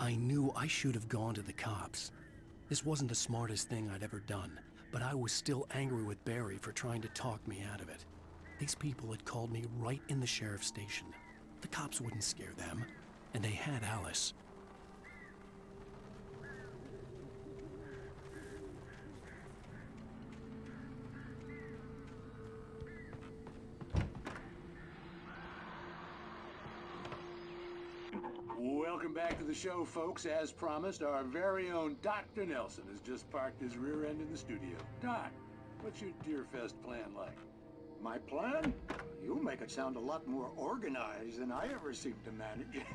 I knew I should have gone to the cops. This wasn't the smartest thing I'd ever done, but I was still angry with Barry for trying to talk me out of it. These people had called me right in the sheriff's station. The cops wouldn't scare them, and they had Alice. Welcome back to the show, folks. As promised, our very own Dr. Nelson has just parked his rear end in the studio. Doc, what's your Deerfest plan like? My plan? You make it sound a lot more organized than I ever seem to manage.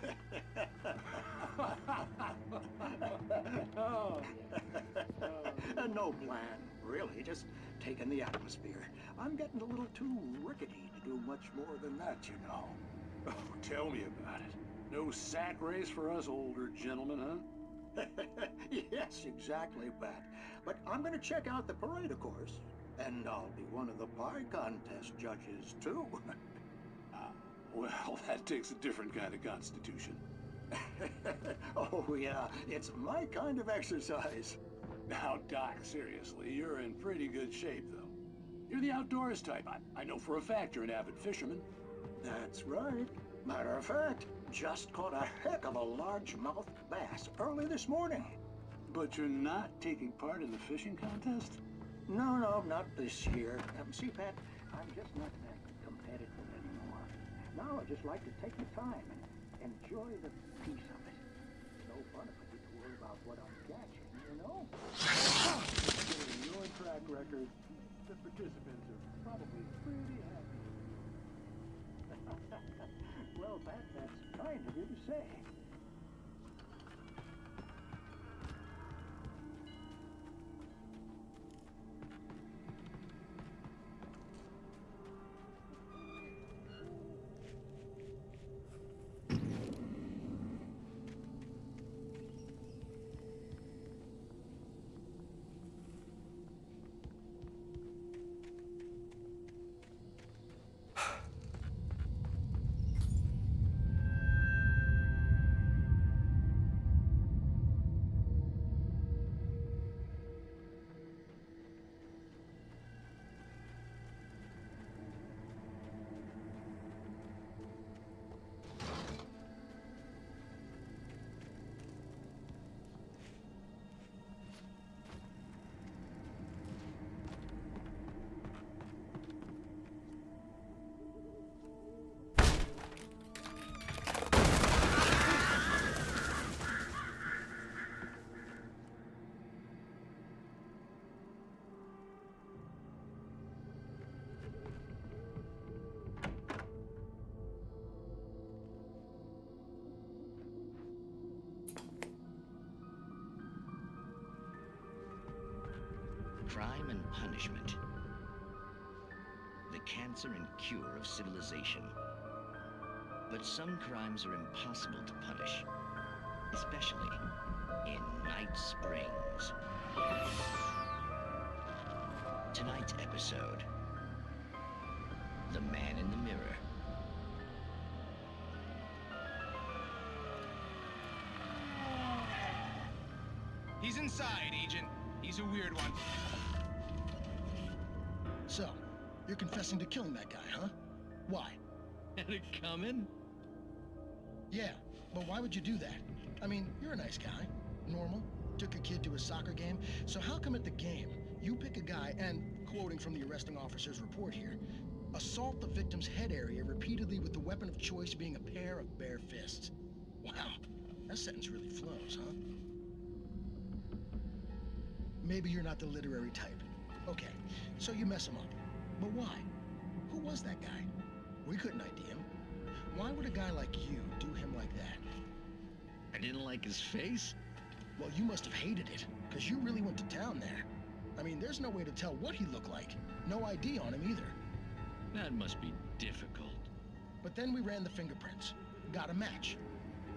No plan, really, just taking the atmosphere. I'm getting a little too rickety to do much more than that, you know. Oh, tell me about it. No sack race for us older gentlemen, huh? Yes, exactly, Pat. But I'm gonna check out the parade, of course. And I'll be one of the pie contest judges, too. Well, that takes a different kind of constitution. Oh, yeah, it's my kind of exercise. Now, Doc, seriously, you're in pretty good shape, though. You're the outdoors type. I know for a fact you're an avid fisherman. That's right. Matter of fact, just caught a heck of a largemouth bass early this morning. But you're not taking part in the fishing contest? No, not this year. See, Pat, I'm just not that competitive anymore. Now I just like to take the time and enjoy the peace of it. It's no fun if I get to worry about what I'm catching, you know? Given your track record, the participants are probably pretty happy. Well, Pat, that's kind of you to say. Crime and punishment. The cancer and cure of civilization. But some crimes are impossible to punish, especially in Night Springs. Tonight's episode, The Man in the Mirror. He's inside, Agent. He's a weird one. So, you're confessing to killing that guy, huh? Why? Had it coming? Yeah, but why would you do that? I mean, you're a nice guy. Normal. Took your kid to a soccer game. So how come at the game, you pick a guy and, quoting from the arresting officer's report here, assault the victim's head area repeatedly with the weapon of choice being a pair of bare fists? Wow, that sentence really flows, huh? Maybe you're not the literary type. Okay, so you mess him up. But why? Who was that guy? We couldn't ID him. Why would a guy like you do him like that? I didn't like his face? Well, you must have hated it, because you really went to town there. I mean, there's no way to tell what he looked like. No ID on him either. That must be difficult. But then we ran the fingerprints. Got a match.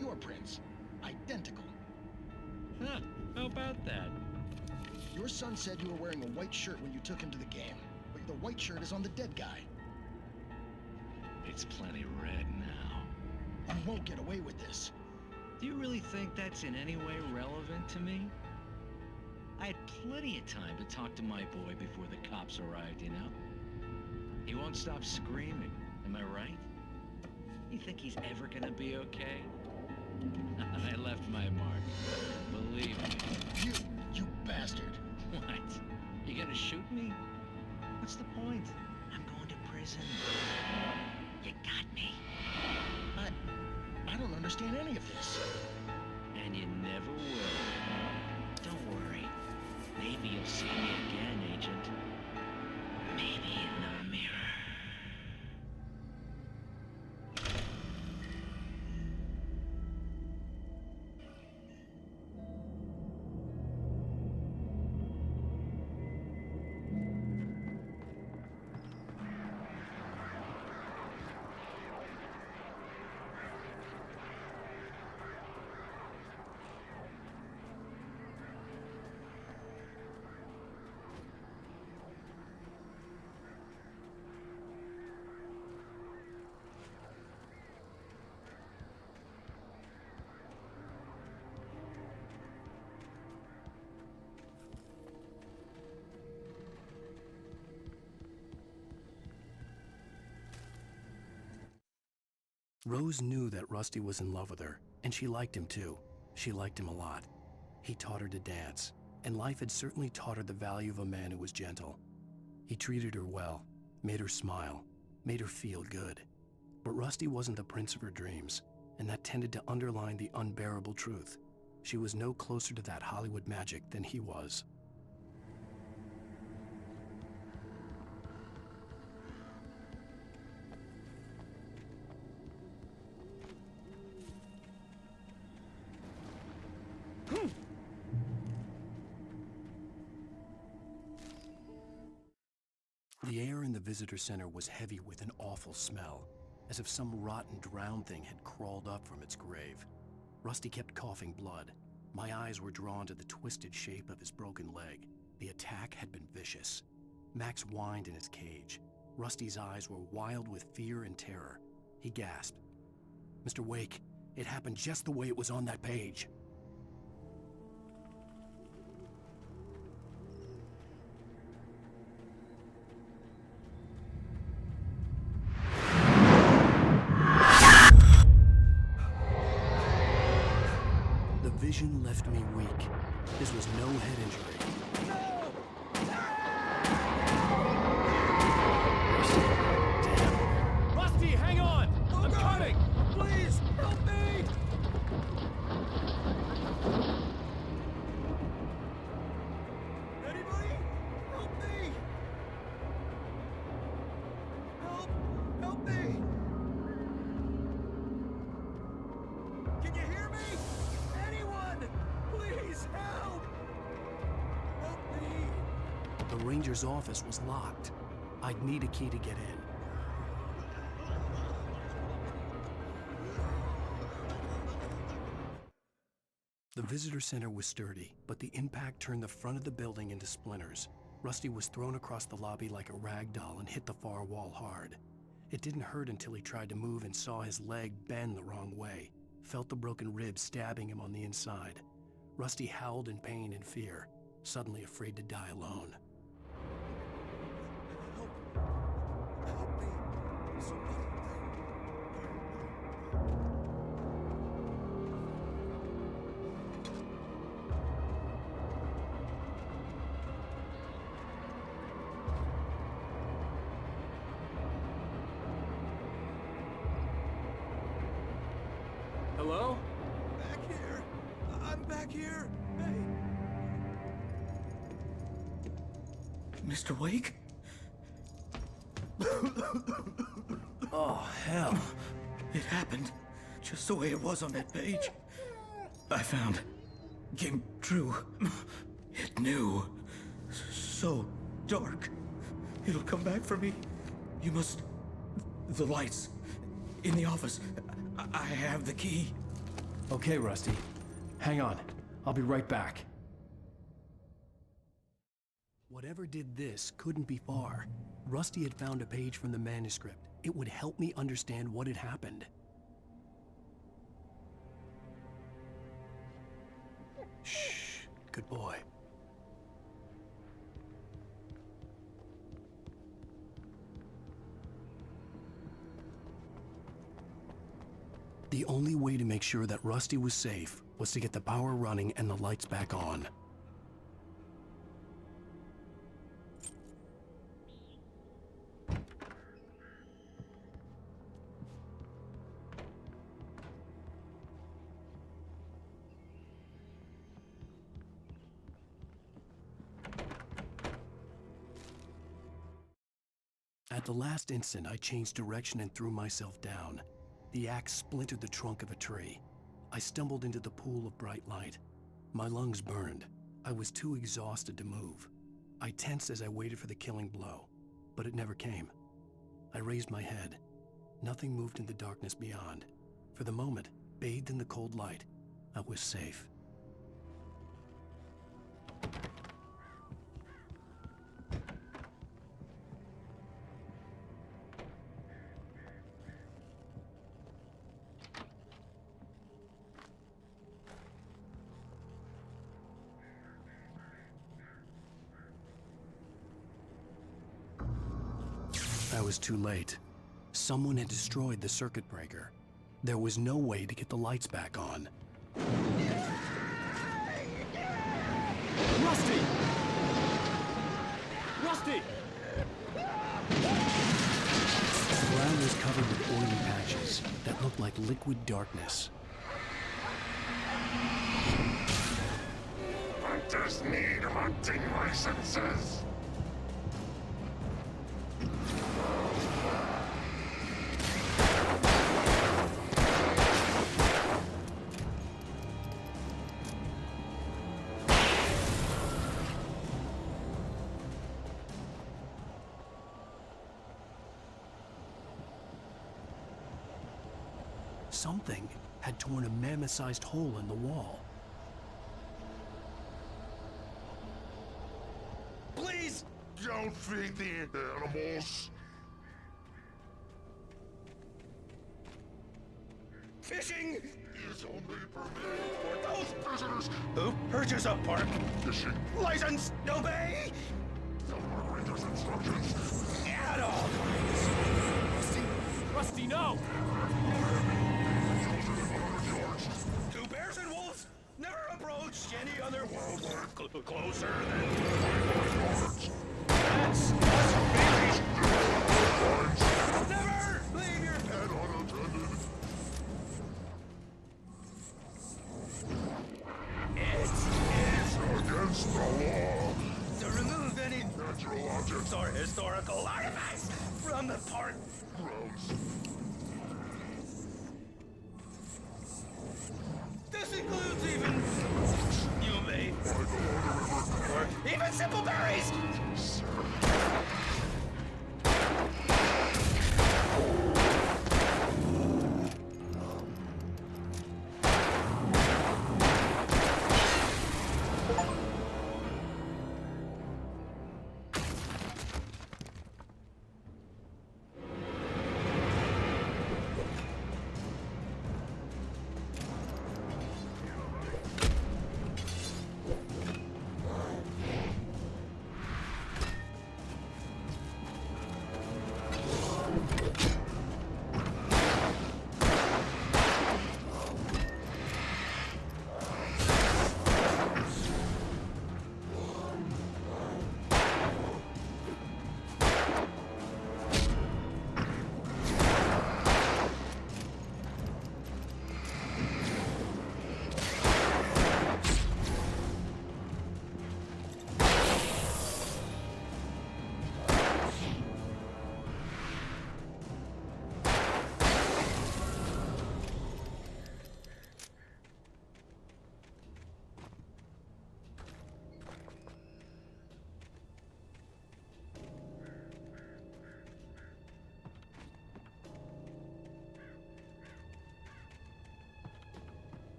Your prints. Identical. Huh, how about that? Your son said you were wearing a white shirt when you took him to the game, but the white shirt is on the dead guy. It's plenty red now. You won't get away with this. Do you really think that's in any way relevant to me? I had plenty of time to talk to my boy before the cops arrived, you know? He won't stop screaming, am I right? You think he's ever gonna be okay? I left my mark. Believe me. You bastard. What? You gonna shoot me? What's the point? I'm going to prison. You got me. I don't understand any of this. And you never will. Don't worry. Maybe you'll see me again, Agent. Maybe in the mirror. Rose knew that Rusty was in love with her, and she liked him too. She liked him a lot. He taught her to dance, and life had certainly taught her the value of a man who was gentle. He treated her well, made her smile, made her feel good. But Rusty wasn't the prince of her dreams, and that tended to underline the unbearable truth. She was no closer to that Hollywood magic than he was. The air in the visitor center was heavy with an awful smell, as if some rotten drowned thing had crawled up from its grave. Rusty kept coughing blood. My eyes were drawn to the twisted shape of his broken leg. The attack had been vicious. Max whined in his cage. Rusty's eyes were wild with fear and terror. He gasped. "Mr. Wake, it happened just the way it was on that page." The vision left me weak. This was no head injury. Damn. Rusty, hang on! I'm coming! Please, help me! Anybody? Help me! Help me! Can you hear me? Anyone! Please help! Help me! The ranger's office was locked. I'd need a key to get in. The visitor center was sturdy, but the impact turned the front of the building into splinters. Rusty was thrown across the lobby like a rag doll and hit the far wall hard. It didn't hurt until he tried to move and saw his leg bend the wrong way. Felt the broken ribs stabbing him on the inside. Rusty howled in pain and fear, suddenly afraid to die alone. Help me. Somebody. Hello? Back here. I'm back here. Hey. Mr. Wake? Oh, hell. It happened just the way it was on that page. I found. Came true. It knew. So dark. It'll come back for me. You must. The lights. In the office. I have the key. Okay, Rusty. Hang on. I'll be right back. Whatever did this couldn't be far. Rusty had found a page from the manuscript. It would help me understand what had happened. Good boy. The only way to make sure that Rusty was safe was to get the power running and the lights back on. At the last instant, I changed direction and threw myself down. The axe splintered the trunk of a tree. I stumbled into the pool of bright light. My lungs burned. I was too exhausted to move. I tensed as I waited for the killing blow, but it never came. I raised my head. Nothing moved in the darkness beyond. For the moment, bathed in the cold light, I was safe. I was too late. Someone had destroyed the circuit breaker. There was no way to get the lights back on. Rusty! Rusty! The ground was covered with oily patches that looked like liquid darkness. Hunters need hunting licenses. Something had torn a mammoth-sized hole in the wall. Please don't feed the animals. Fishing Is only permitted for those prisoners. who purchase a park Fishing. license. Obey The moderator's instructions. at all times. Rusty, no! 2 bears and wolves never approached any other world closer than 500 yards. that's us finish. Never leave your And unattended. It's Against the law. to remove any Natural objects or historical artifacts from the park. grounds. This includes even you may By the river. or even simple berries.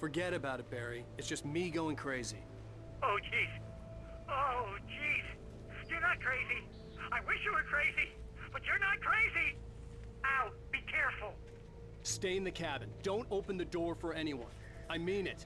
Forget about it, Barry. It's just me going crazy. Oh, jeez. Oh, jeez. You're not crazy. I wish you were crazy, but you're not crazy. Ow, be careful. Stay in the cabin. Don't open the door for anyone. I mean it.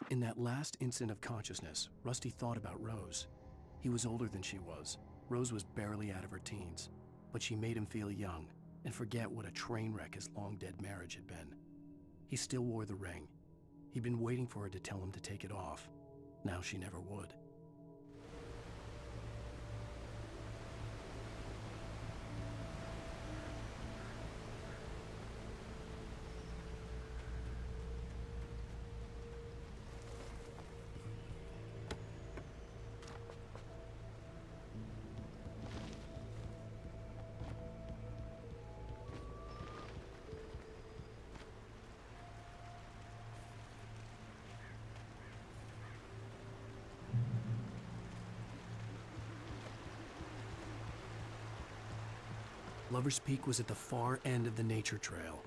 In that last instant of consciousness, Rusty thought about Rose. He was older than she was. Rose was barely out of her teens, but she made him feel young and forget what a train wreck his long-dead marriage had been. He still wore the ring. He'd been waiting for her to tell him to take it off. Now she never would. Lover's Peak was at the far end of the nature trail.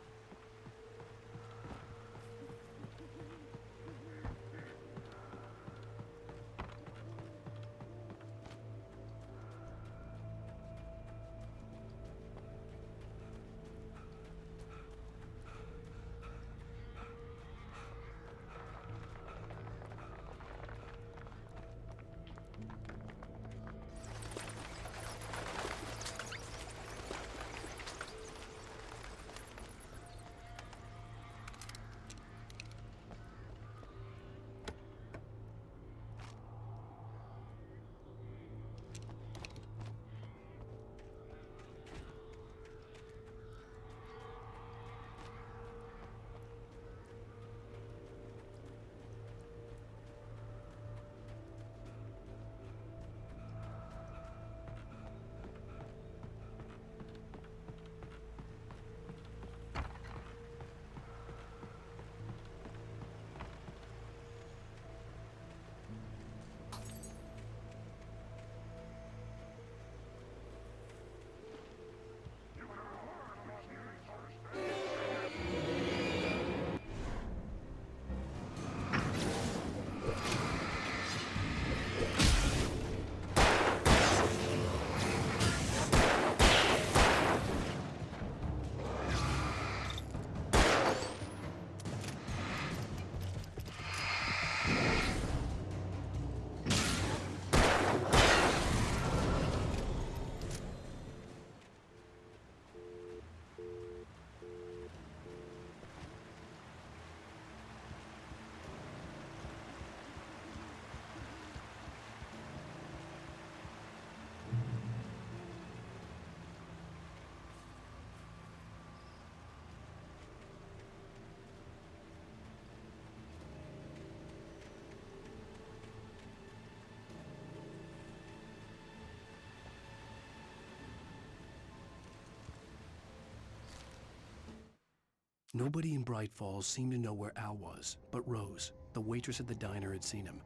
Nobody in Bright Falls seemed to know where Al was, but Rose, the waitress at the diner, had seen him.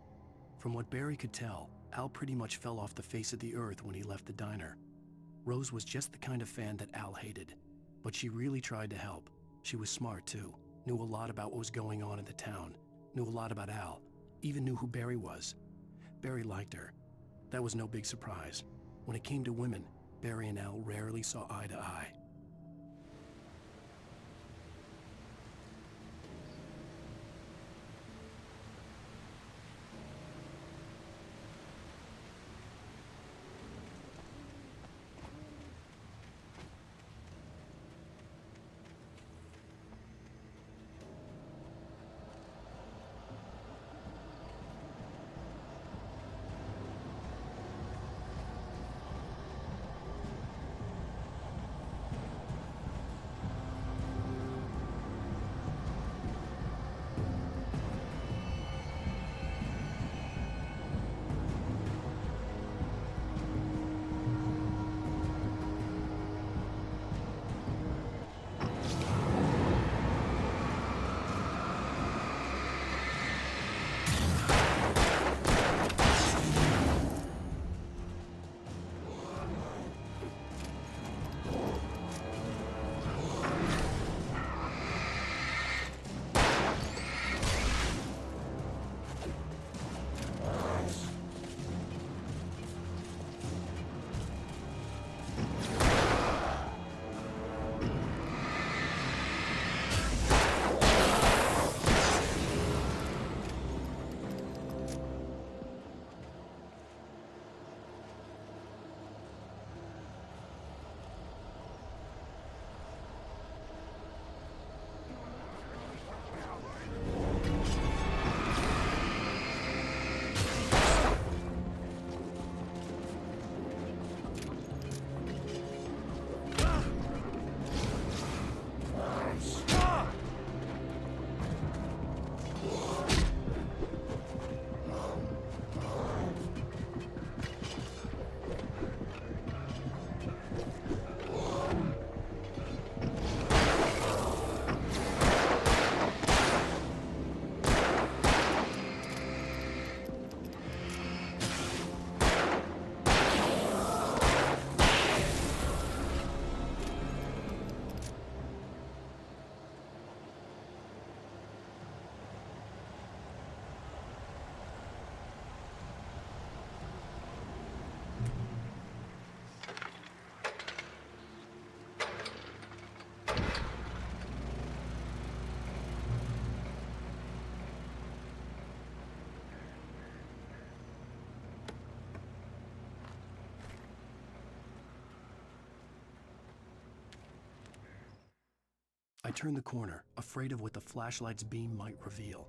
From what Barry could tell, Al pretty much fell off the face of the earth when he left the diner. Rose was just the kind of fan that Al hated, but she really tried to help. She was smart too, knew a lot about what was going on in the town, knew a lot about Al, even knew who Barry was. Barry liked her. That was no big surprise. When it came to women, Barry and Al rarely saw eye to eye. I turned the corner, afraid of what the flashlight's beam might reveal.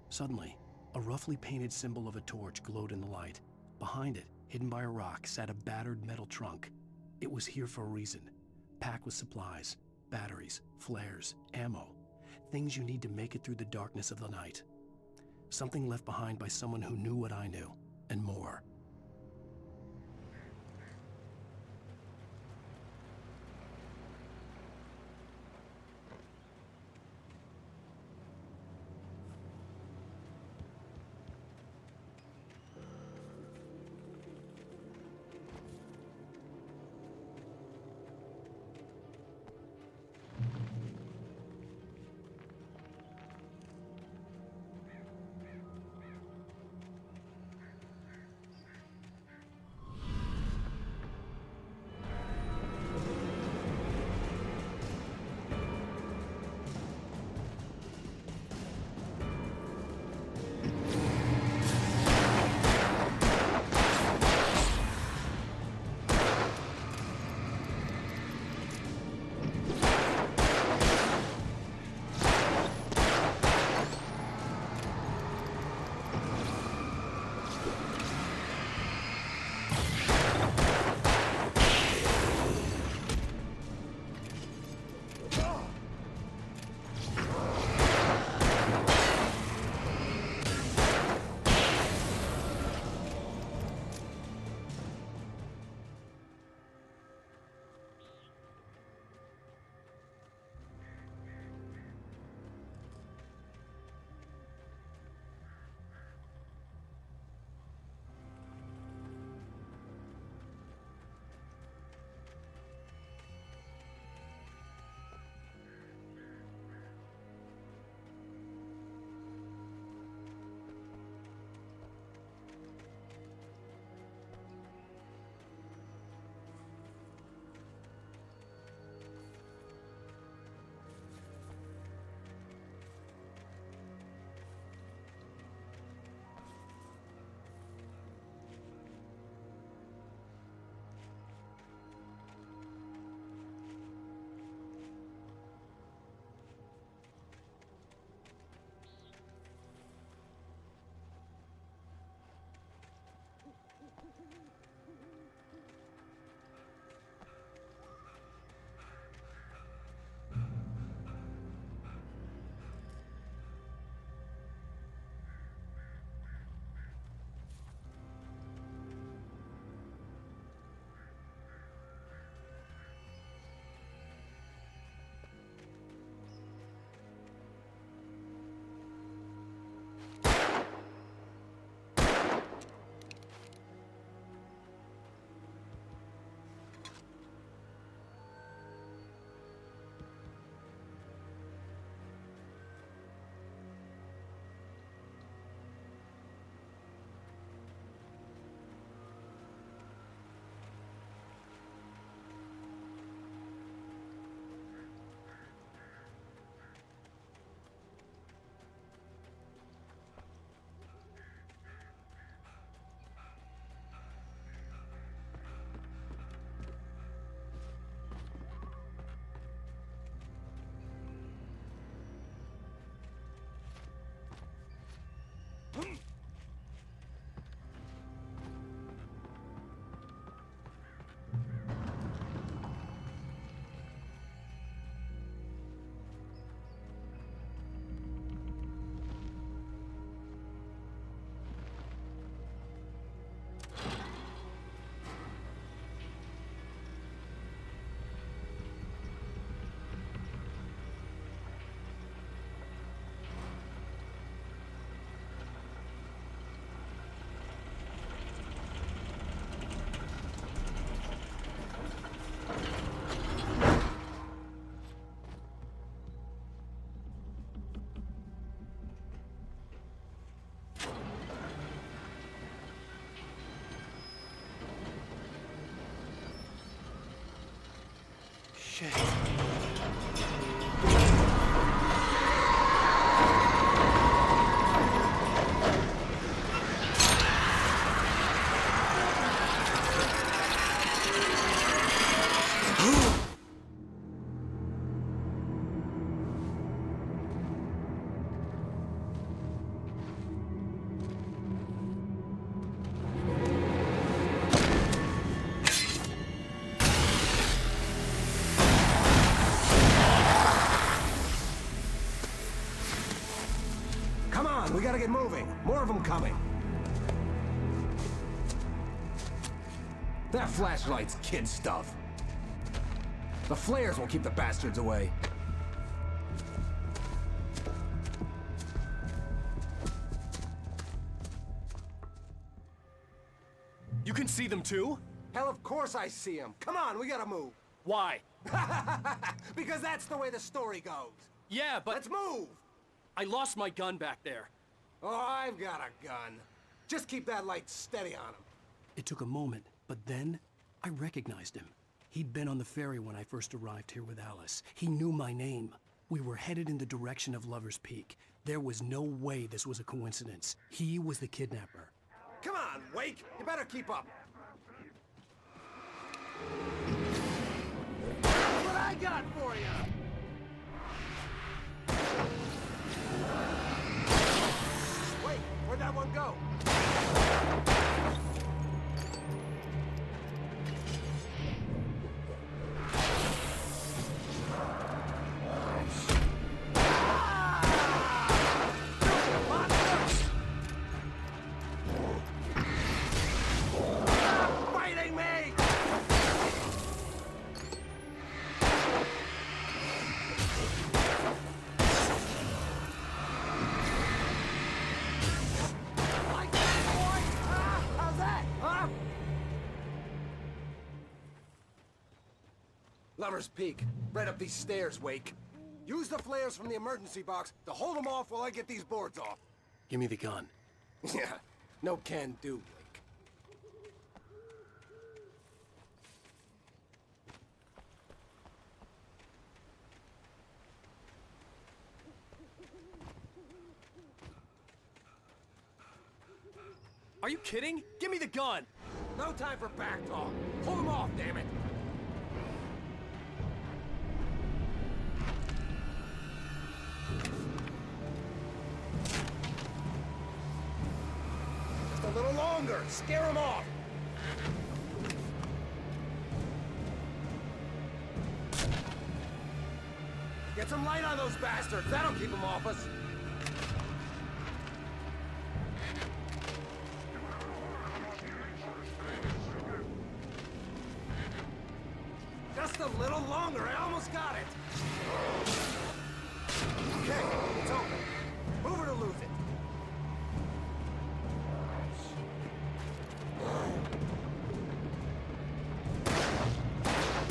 Suddenly, a roughly painted symbol of a torch glowed in the light. Behind it, hidden by a rock, sat a battered metal trunk. It was here for a reason, packed with supplies, batteries, flares, ammo, things you need to make it through the darkness of the night. Something left behind by someone who knew what I knew, and more. Shit. That flashlight's kid stuff. The flares will keep the bastards away. You can see them too? Hell, of course I see him. Come on, we gotta move. Why? Because that's the way the story goes. Yeah, but... Let's move! I lost my gun back there. Oh, I've got a gun. Just keep that light steady on him. It took a moment, but then I recognized him. He'd been on the ferry when I first arrived here with Alice. He knew my name. We were headed in the direction of Lover's Peak. There was no way this was a coincidence. He was the kidnapper. Come on, Wake! You better keep up. That's what I got for you! Wait, where'd that one go? Lover's Peak. Right up these stairs, Wake. Use the flares from the emergency box to hold them off while I get these boards off. Give me the gun. Yeah, no can do, Wake. Are you kidding? Give me the gun! No time for back talk. Hold them off, damn it! Just a little longer. Scare them off. Get some light on those bastards. That'll keep them off us. Just a little longer. I almost got it. Okay, it's open. Move it or lose it.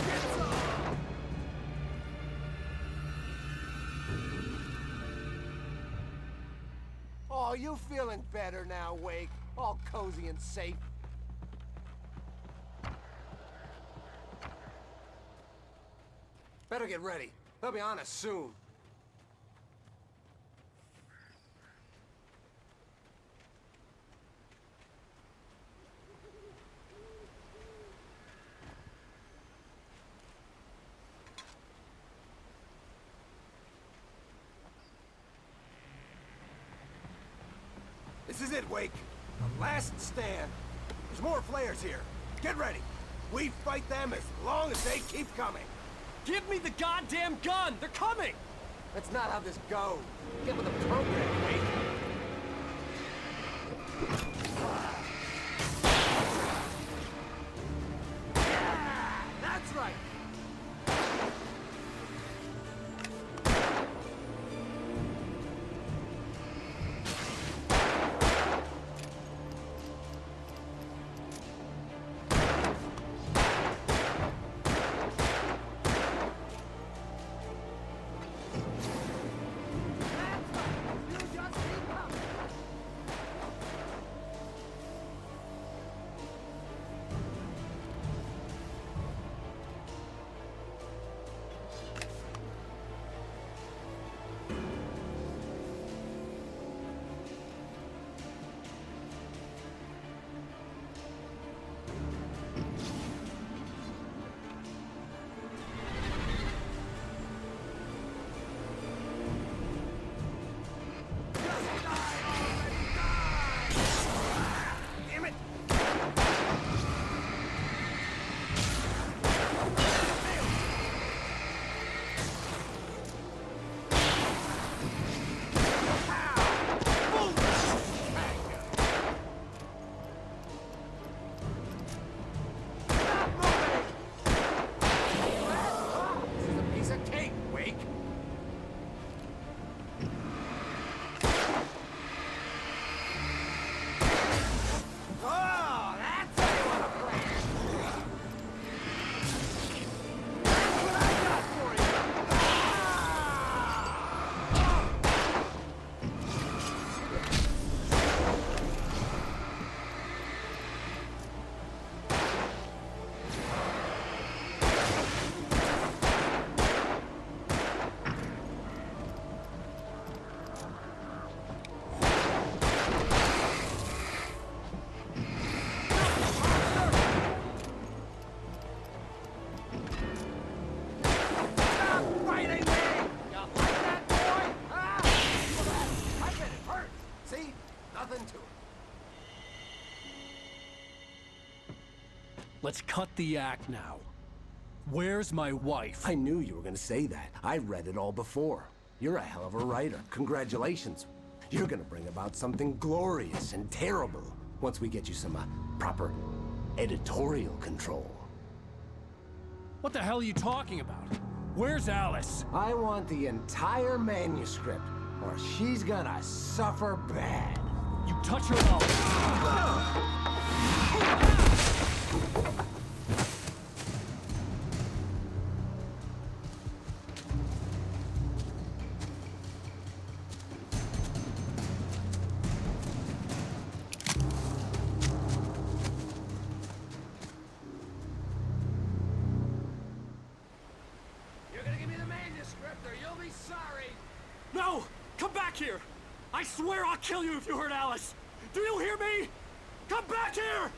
Get some! Oh, you feeling better now, Wake? All cozy and safe. Better get ready. They'll be on us soon. This is it, Wake. The last stand. There's more flares here. Get ready. We fight them as long as they keep coming. Give me the goddamn gun! They're coming! That's not how this goes. Get with the program, Wake. Yeah, that's right. You just Let's cut the act now. Where's my wife? I knew you were gonna say that. I read it all before. You're a hell of a writer. Congratulations. You're gonna bring about something glorious and terrible once we get you some proper editorial control. What the hell are you talking about? Where's Alice? I want the entire manuscript, or she's gonna suffer bad. You touch her up. You're gonna give me the manuscript, or you'll be sorry. No! Come back here! I swear I'll kill you if you hurt Alice! Do you hear me? Come back here!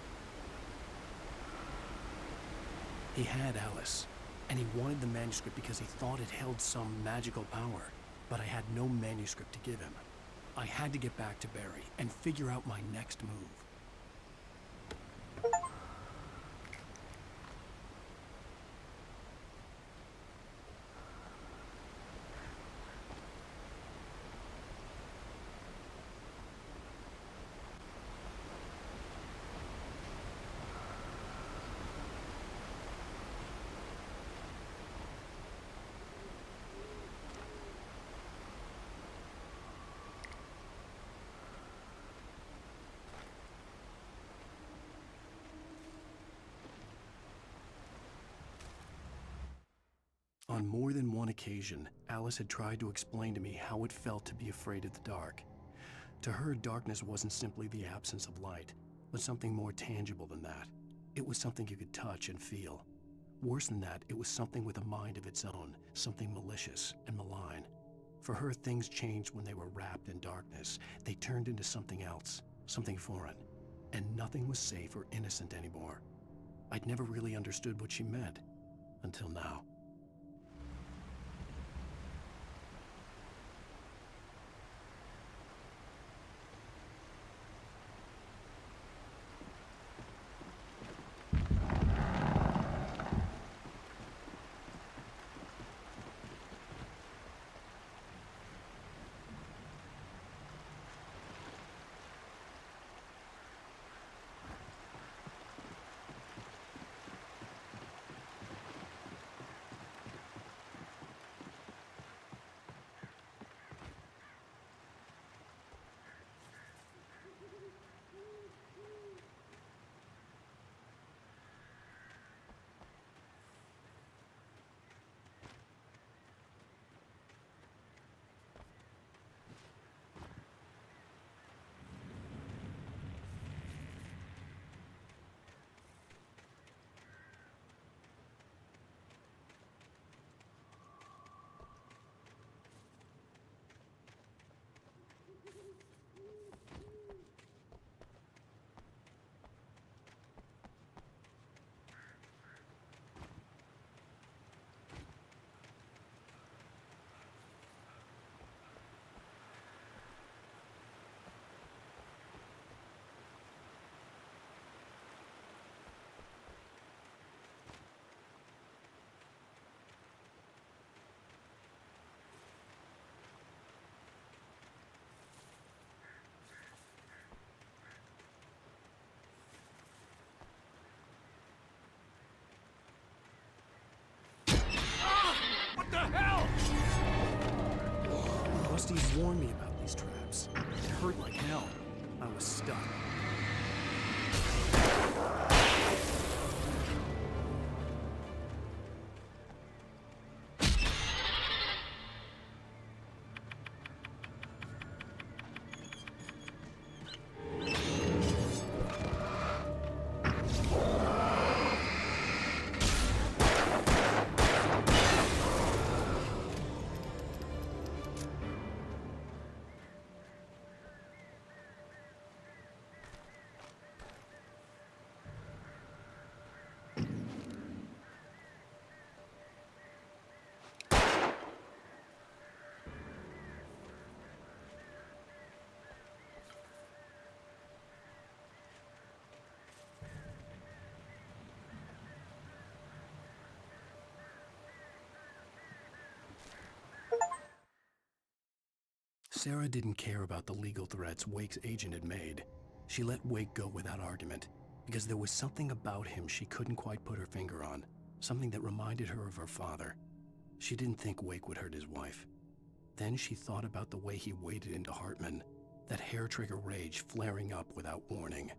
He had Alice, and he wanted the manuscript because he thought it held some magical power. But I had no manuscript to give him. I had to get back to Barry and figure out my next move. On more than one occasion, Alice had tried to explain to me how it felt to be afraid of the dark. To her, darkness wasn't simply the absence of light, but something more tangible than that. It was something you could touch and feel. Worse than that, it was something with a mind of its own, something malicious and malign. For her, things changed when they were wrapped in darkness. They turned into something else, something foreign, and nothing was safe or innocent anymore. I'd never really understood what she meant, until now. What the hell? Rusty's warned me about these traps. It hurt like hell. I was stuck. Sarah didn't care about the legal threats Wake's agent had made. She let Wake go without argument, because there was something about him she couldn't quite put her finger on, something that reminded her of her father. She didn't think Wake would hurt his wife. Then she thought about the way he waded into Hartman, that hair-trigger rage flaring up without warning.